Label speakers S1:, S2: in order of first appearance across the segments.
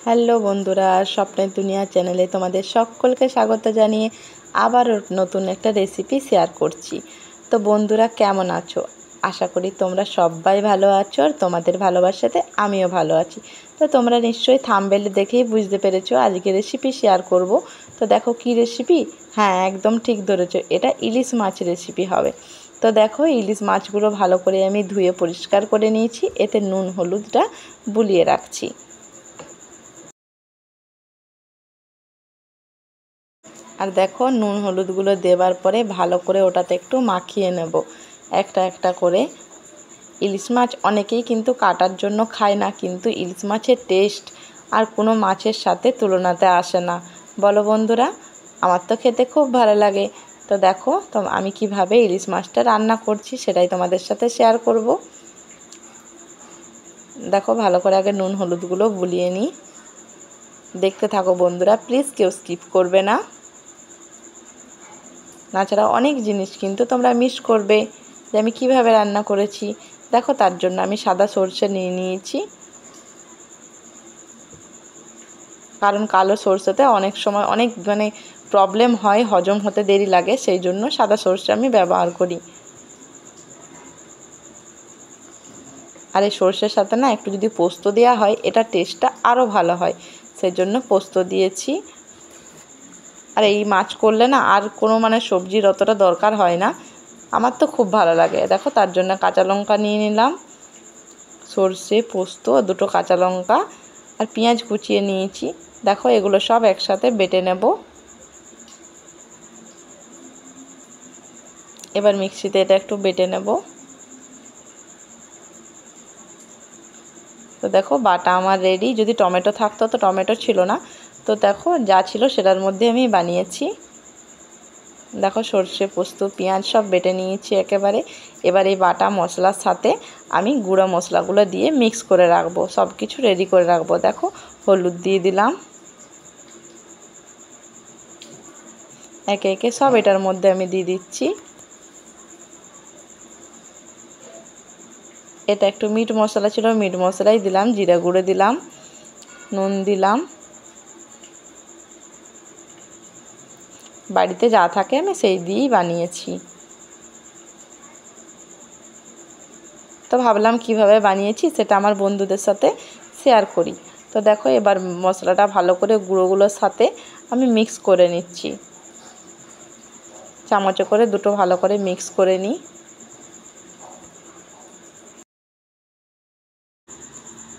S1: Hello বন্ধুরা, স্বপ্নের দুনিয়া চ্যানেলে তোমাদের সকলকে স্বাগত জানিয়ে আবার নতুন একটা রেসিপি শেয়ার করছি। তো বন্ধুরা, কেমন আছো? আশা করি তোমরা সবাই ভালো আছো, আর তোমাদের ভালোবাসাতে আমিও ভালো আছি। তো তোমরা নিশ্চয়ই থাম্বনেল দেখেই বুঝতে পেরেছো আজকে রেসিপি শেয়ার করব। তো দেখো কি রেসিপি। হ্যাঁ, একদম ঠিক ধরেছো, এটা ইলিশ মাছ রেসিপি হবে। তো দেখো, ইলিশ মাছগুলো ভালো করে আমি ধুয়ে পরিষ্কার করে নিয়েছি, এতে নুন হলুদটা বুলিয়ে রাখছি। আর দেখো, নুন হলুদগুলো দেওয়ার পরে ভালো করে ওটাতে একটু মাখিয়ে নেব একটা একটা করে। ইলিশ মাছ অনেকেই কিন্তু কাটার জন্য খায় না, কিন্তু ইলিশ মাছের টেস্ট আর কোনো মাছের সাথে তুলনাতে আসে না, বলো বন্ধুরা? আমার তো খেতে খুব ভালো লাগে। তো দেখো, তো আমি কিভাবে ইলিশ মাছটা রান্না করছি সেটাই তোমাদের সাথে শেয়ার করব। দেখো, ভালো করে আগে নুন হলুদগুলো বুলিয়ে নিই। দেখতে থাকো বন্ধুরা, প্লিজ কেউ স্কিপ করবে না। তাছাড়া অনেক জিনিস কিন্তু তোমরা মিস করবে যে আমি কিভাবে রান্না করেছি। দেখো, তার জন্য আমি সাদা সর্ষে নিয়ে নিয়েছি, কারণ কালো সর্ষেতে অনেক সময় অনেক প্রবলেম হয়, হজম হতে দেরি লাগে, সেই জন্য সাদা সর্ষে আমি ব্যবহার করি। আর এই সর্ষের সাথে না একটু যদি পোস্ত দেওয়া হয়, এটা টেস্টটা আরও ভালো হয়, সেই জন্য পোস্ত দিয়েছি। আর এই মাছ করলে না আর কোনো সবজির অতটা দরকার হয় না, আমার তো খুব ভালো লাগে। দেখো, তার জন্য কাঁচা লঙ্কা নিয়ে নিলাম, সর্ষে, পোস্ত, দুটো কাঁচা লঙ্কা আর পেঁয়াজ কুচিয়ে নিয়েছি। দেখো, এগুলো সব একসাথে বেটে নেব। এবার মিক্সিতে এটা একটু বেটে নেব। তো দেখো, বাটা আমার রেডি। যদি টমেটো থাকতো, তো টমেটো ছিল না, তো দেখো যা ছিল সেটার মধ্যে আমি বানিয়েছি। দেখো, সর্ষে, পোস্ত, পেঁয়াজ সব বেটে নিয়েছি একেবারে। এবার এই বাটা মশলার সাথে আমি গুঁড়ো মশলাগুলো দিয়ে মিক্স করে রাখবো, সব কিছু রেডি করে রাখবো। দেখো, হলুদ দিয়ে দিলাম, একে একে সব এটার মধ্যে আমি দিয়ে দিচ্ছি। এটা একটু মিট মশলা ছিল, মিট মশলাই দিলাম, জিরা গুঁড়ো দিলাম, নুন দিলাম। বাড়িতে যা থাকে আমি সেই দিয়েই বানিয়েছি। তো ভাবলাম কিভাবে বানিয়েছি সেটা আমার বন্ধুদের সাথে শেয়ার করি। তো দেখো, এবার মশলাটা ভালো করে গুঁড়োগুলোর সাথে আমি মিক্স করে নিচ্ছি, চামচে করে দুটো ভালো করে মিক্স করে নিই।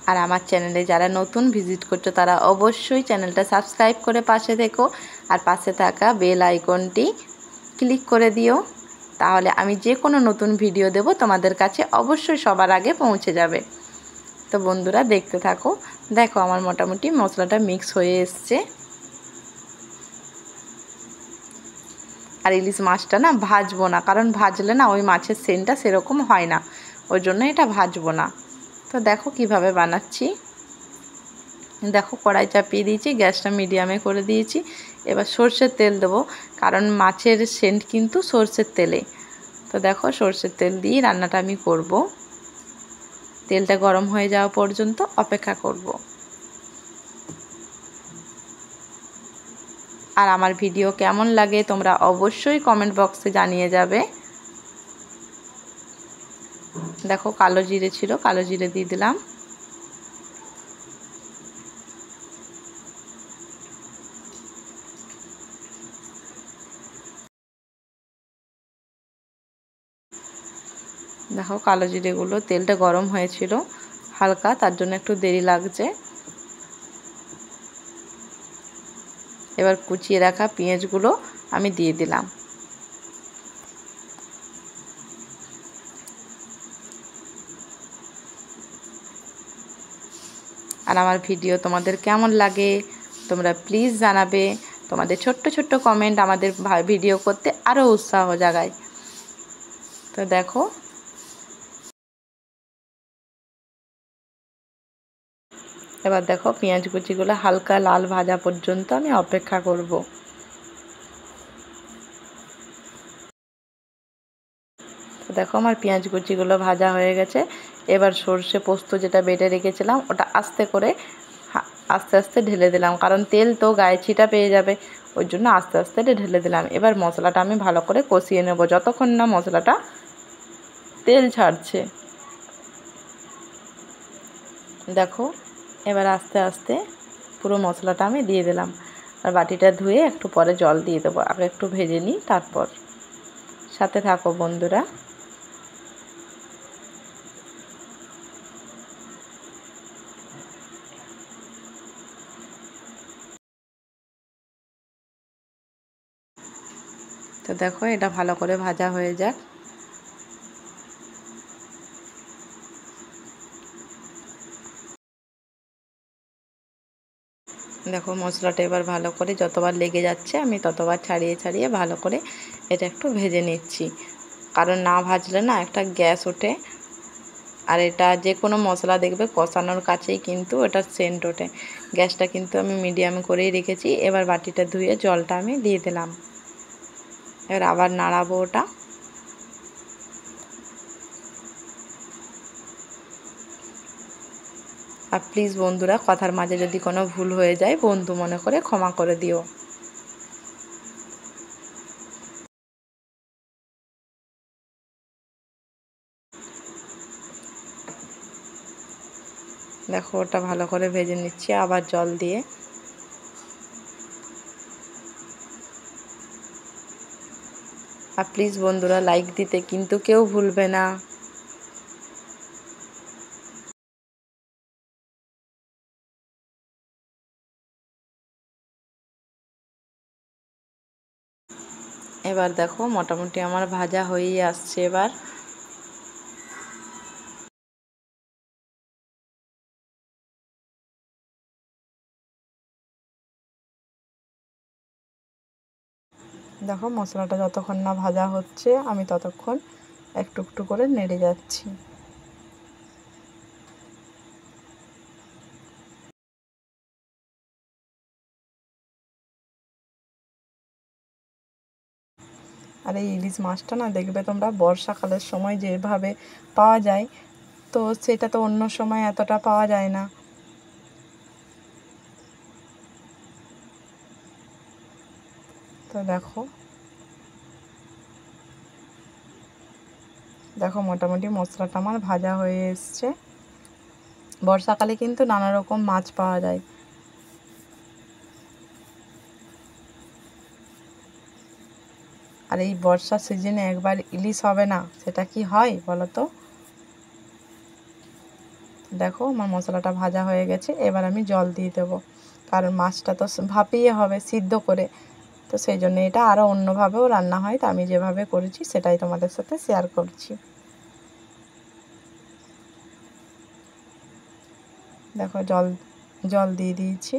S1: আর আমার চ্যানেলে যারা নতুন ভিজিট করছো, তারা অবশ্যই চ্যানেলটা সাবস্ক্রাইব করে পাশে থেকো, আর পাশে থাকা বেল আইকনটি ক্লিক করে দিও, তাহলে আমি যে কোনো নতুন ভিডিও দেব তোমাদের কাছে অবশ্যই সবার আগে পৌঁছে যাবে। তো বন্ধুরা, দেখতে থাকো। দেখো, আমার মোটামুটি মশলাটা মিক্স হয়ে এসছে। আর ইলিশ মাছটা না ভাজবো না, কারণ ভাজলে না ওই মাছের সেন্টটা সেরকম হয় না, ওই জন্য এটা ভাজবো না। তো দেখো কিভাবে বানাচ্ছি। দেখো, কড়াই চাপিয়ে দিয়েছি, গ্যাসটা মিডিয়ামে করে দিয়েছি। এবার সর্ষের তেল দেবো, কারণ মাছের সেন্ট কিন্তু সর্ষের তেলে। তো দেখো, সর্ষের তেল দিয়ে রান্নাটা আমি করব। তেলটা গরম হয়ে যাওয়া পর্যন্ত অপেক্ষা করব। আর আমার ভিডিও কেমন লাগে তোমরা অবশ্যই কমেন্ট বক্সে জানিয়ে যাবে। দেখো, কালো জিরে ছিল, কালো জিরে দিয়ে দিলাম। দেখো, কালো জিরেগুলো, তেলটা গরম হয়েছিল হালকা, তার জন্য একটু দেরি লাগছে। এবার কুচিয়ে রাখা পেঁয়াজগুলো আমি দিয়ে দিলাম। আর আমার ভিডিও তোমাদের কেমন লাগে তোমরা প্লিজ জানাবে। তোমাদের ছোট্ট ছোট্ট কমেন্ট আমাদের ভিডিও করতে আরও উৎসাহ জাগায়। তো দেখো, এবার দেখো, পেঁয়াজ কুচিগুলো হালকা লাল ভাজা পর্যন্ত আমি অপেক্ষা করব। তো দেখো, আমার পেঁয়াজ কুচিগুলো ভাজা হয়ে গেছে। এবার সর্ষে পোস্ত যেটা বেটে রেখেছিলাম, ওটা আস্তে করে আস্তে আস্তে ঢেলে দিলাম, কারণ তেল তো গায়ে ছিটা পেয়ে যাবে, ওই জন্য আস্তে আস্তে ঢেলে দিলাম। এবার মশলাটা আমি ভালো করে কষিয়ে নেব যতক্ষণ না মশলাটা তেল ছাড়ছে। দেখো এবার আস্তে আস্তে পুরো মশলাটা আমি দিয়ে দিলাম। আর বাটিটা ধুয়ে একটু পরে জল দিয়ে দেবো, আগে একটু ভেজে নিই তারপর। সাথে থাকো বন্ধুরা। তো দেখো এটা ভালো করে ভাজা হয়ে যাক। দেখো মশলাটা এবার ভালো করে যতবার লেগে যাচ্ছে আমি ততবার ছাড়িয়ে ছাড়িয়ে ভালো করে এটা একটু ভেজে নিচ্ছি, কারণ না ভাজলে না একটা গ্যাস ওঠে। আর এটা যে কোনো মশলা দেখবে কষানোর কাছেই কিন্তু ওটার সেন্ট ওঠে। গ্যাসটা কিন্তু আমি মিডিয়াম করেই রেখেছি। এবার বাটিটা ধুয়ে জলটা আমি দিয়ে দিলাম। এবার আবার নাড়াবো ওটা। আর প্লিজ বন্ধুরা, কথার মাঝে যদি কোনো ভুল হয়ে যায় বন্ধু মনে করে ক্ষমা করে দিও। দেখো ওটা ভালো করে ভেজে নিচ্ছি আবার জল দিয়ে। আর প্লিজ বন্ধুরা লাইক দিতে কিন্তু কেউ ভুলবে না। এবার দেখো মোটামুটি আমার ভাজা হয়েই আসছে। এবার দেখো মশলাটা যতক্ষণ না ভাজা হচ্ছে আমি ততক্ষণ একটু একটু করে নেড়ে যাচ্ছি। আর এই ইলিশ মাছটা না দেখবে তোমরা বর্ষাকালের সময় যেভাবে পাওয়া যায়, তো সেটা তো অন্য সময় এতটা পাওয়া যায় না। তো দেখো দেখো মোটামুটি মশলাটা আমার ভাজা হয়ে এসছে। বর্ষাকালে কিন্তু নানা রকম মাছ পাওয়া যায়। আর এই বর্ষার সিজনে একবার ইলিশ হবে না সেটা কি হয় বলো তো। দেখো আমার মশলাটা ভাজা হয়ে গেছে। এবার আমি জল দিয়ে দেবো, কারণ মাছটা তো ভাপিয়ে হবে সিদ্ধ করে। তো সেই জন্য এটা আরও অন্যভাবেও রান্না হয়, তো আমি যেভাবে করেছি সেটাই তোমাদের সাথে শেয়ার করছি। দেখো জল জল দিয়ে দিয়েছি।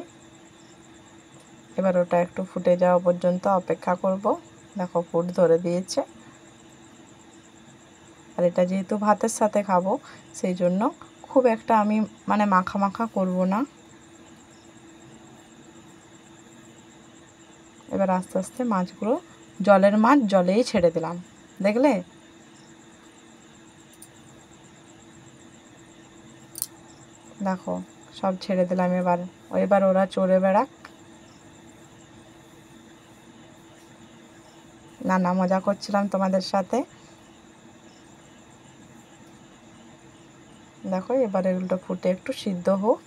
S1: এবার ওটা একটু ফুটে যাওয়া পর্যন্ত অপেক্ষা করব। দেখো ফুট ধরে দিয়েছে। আর এটা যেহেতু ভাতের সাথে খাবো সেই জন্য খুব একটা আমি মাখা মাখা করব না। এবার আস্তে আস্তে মাছগুলো, জলের মাছ জলেই ছেড়ে দিলাম, দেখলে। দেখো সব ছেড়ে দিলাম। এবার ওরা চড়ে বেড়াক। নানা মজা করছিলাম তোমাদের সাথে। দেখো এবার এগুলো ফুটে একটু সিদ্ধ হোক,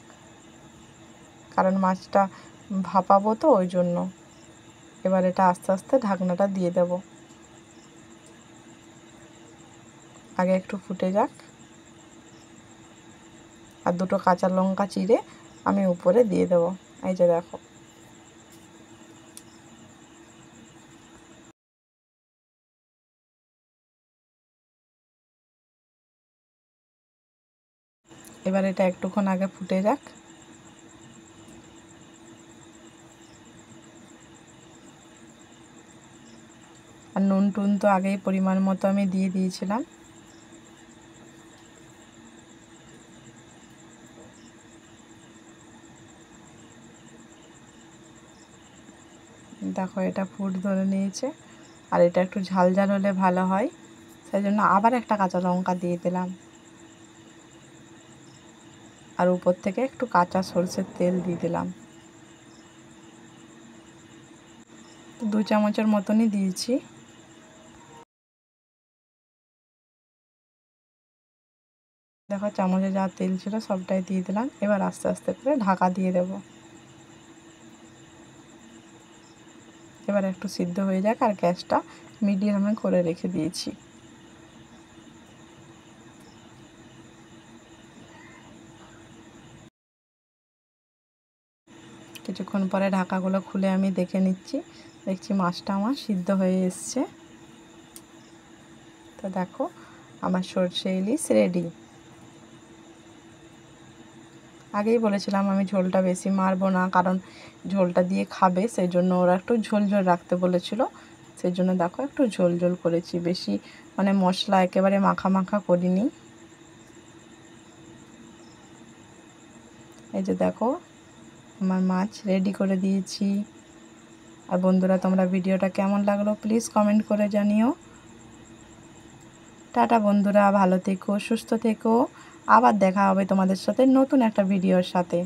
S1: কারণ মাছটা ভাপাবো তো ওই জন্য। এবার এটা আস্তে আস্তে ঢাকনাটা দিয়ে দেব। আগে একটু ফুটে যাক। আর দুটো কাঁচা লঙ্কা চিড়ে আমি উপরে দিয়ে দেবো। এই যে দেখো। এবার এটা একটুক্ষণ আগে ফুটে যাক। আর নুন টুন তো আগেই পরিমাণ মতো আমি দিয়ে দিয়েছিলাম। দেখো এটা ফুট ধরে নিয়েছে। আর এটা একটু ঝাল ঝাল হলে ভালো হয়, সেই জন্য আবার একটা কাঁচা লঙ্কা দিয়ে দিলাম। আর উপর থেকে একটু কাঁচা সরষের তেল দিয়ে দিলাম। 2 চামচের মতনই দিয়েছি। দেখো চামচে যা তেল ছিল সবটাই দিয়ে দিলাম। এবার আস্তে আস্তে করে ঢাকা দিয়ে দেব। এবার একটু সিদ্ধ হয়ে যাক, আর গ্যাসটা মিডিয়ামে করে রেখে দিয়েছি। কিছুক্ষণ পরে ঢাকাগুলো খুলে আমি দেখে নিচ্ছি। দেখছি মাছটা আমার সিদ্ধ হয়ে এসছে। তো দেখো আমার সরষে ইলিশ রেডি। আগেই বলেছিলাম আমি ঝোলটা বেশি মারবো না, কারণ ঝোলটা দিয়ে খাবে, সেই জন্য ওরা একটু ঝোল ঝোল রাখতে বলেছিল। সেই জন্য দেখো একটু ঝোল ঝোল করেছি, বেশি মানে মশলা একেবারে মাখা মাখা করিনি। এই যে দেখো আমার মাছ রেডি করে দিয়েছি। আর বন্ধুরা, তোমরা ভিডিওটা কেমন লাগলো প্লিজ কমেন্ট করে জানিও। টাটা বন্ধুরা, ভালো থেকো, সুস্থ থেকো। আবার দেখা হবে তোমাদের সাথে নতুন একটা ভিডিওর সাথে।